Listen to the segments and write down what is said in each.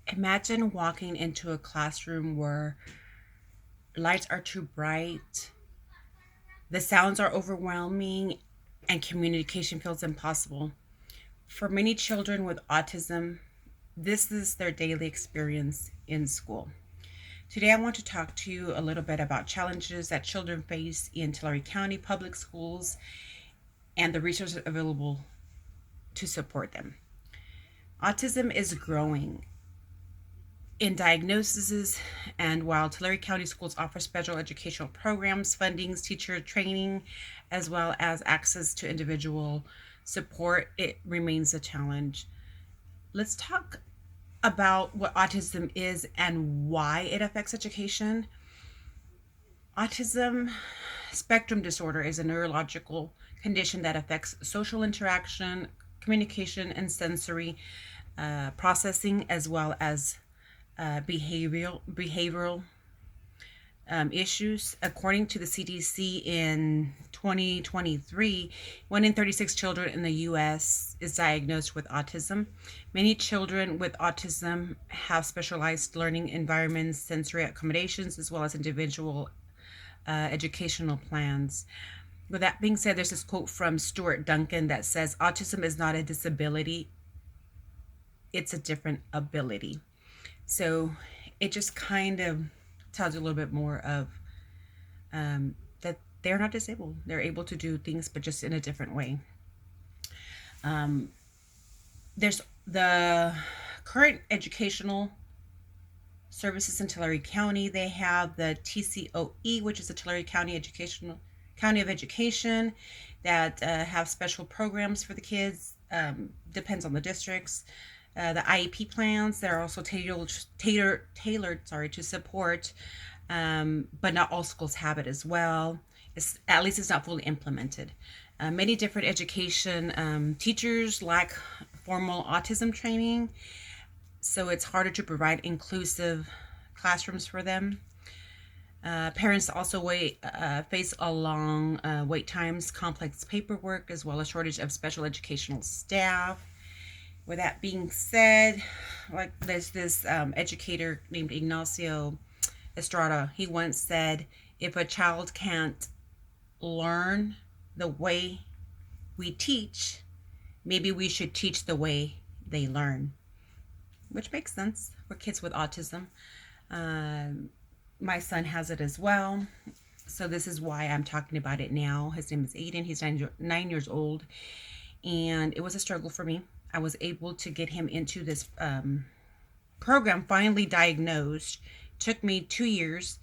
Imagine walking into a classroom where lights are too bright, the sounds are overwhelming, and communication feels impossible. For many children with autism, this is their daily experience in school. Today, I want to talk to you a little bit about challenges that children face in Tulare County public schools and the resources available to support them. Autism is growing in diagnoses, and while Tulare County schools offer special educational programs, fundings, teacher training, as well as access to individual support, it remains a challenge. Let's talk about what autism is and why it affects education. Autism spectrum disorder is a neurological condition that affects social interaction, communication, and sensory processing, as well as behavioral issues. According to the CDC in 2023, 1 in 36 children in the US is diagnosed with autism. Many children with autism have specialized learning environments, sensory accommodations, as well as individual educational plans. With that being said, there's this quote from Stuart Duncan that says, "Autism is not a disability, it's a different ability." So it just kind of tells you a little bit more of that they're not disabled. They're able to do things, but just in a different way. Um, there's the current educational services in Tulare County. They have the TCOE, which is the Tulare County of Education, that have special programs for the kids. Depends on the districts. The IEP plans that are also tailored to support, but not all schools have it as well. At least it's not fully implemented. Many different education teachers lack formal autism training, so it's harder to provide inclusive classrooms for them. Parents also face a long wait times, complex paperwork, as well as shortage of special educational staff. With that being said, like there's this educator named Ignacio Estrada. He once said, "If a child can't learn the way we teach, maybe we should teach the way they learn," which makes sense for kids with autism. My son has it as well. So this is why I'm talking about it now. His name is Aiden. He's 9 years old. And it was a struggle for me. I was able to get him into this program, finally diagnosed. Took me 2 years.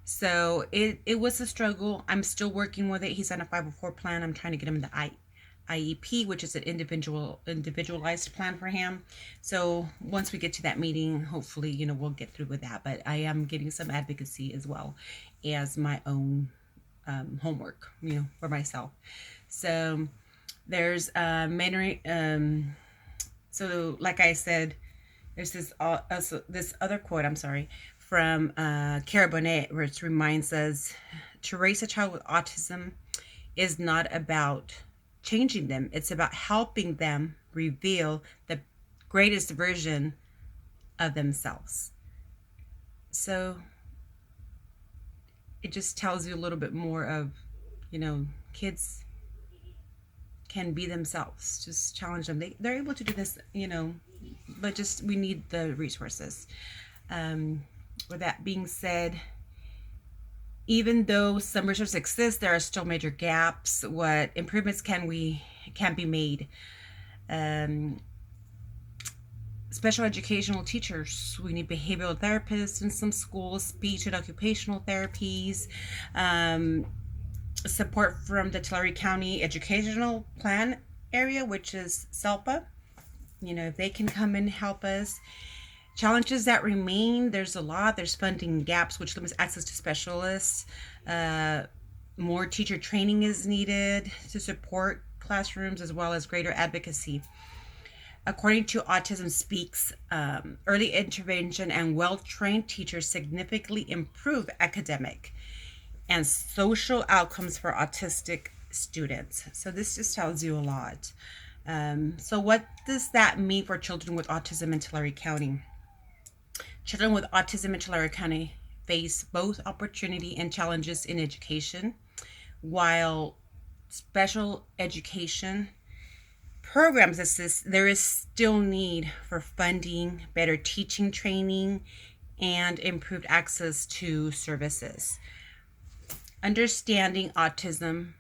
So it was a struggle. I'm still working with it. He's on a 504 plan. I'm trying to get him the IEP, which is an individualized plan for him. So once we get to that meeting, hopefully, we'll get through with that. But I am getting some advocacy as well as my own homework, for myself. So there's many. So like I said, there's this other quote. I'm sorry, from Cara Bonet, which reminds us to raise a child with autism is not about changing them. It's about helping them reveal the greatest version of themselves. So it just tells you a little bit more of, kids can be themselves. Just challenge them. They're able to do this, but just we need the resources. With that being said, even though some resources exist, there are still major gaps. What improvements can be made? Special educational teachers. We need behavioral therapists in some schools, speech and occupational therapies, support from the Tulare County Educational Plan area, which is SELPA. If they can come and help us. Challenges that remain, there's a lot. There's funding gaps, which limits access to specialists. More teacher training is needed to support classrooms, as well as greater advocacy. According to Autism Speaks, early intervention and well-trained teachers significantly improve academic and social outcomes for autistic students. So this just tells you a lot. So what does that mean for children with autism in Tulare County? Children with autism in Tulare County face both opportunity and challenges in education, while special education programs assist, there is still need for funding, better teaching training, and improved access to services. Understanding autism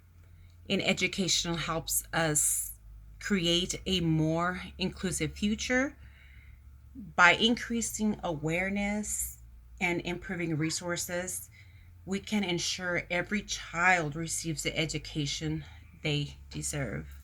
in education helps us create a more inclusive future by increasing awareness and improving resources. We can ensure every child receives the education they deserve.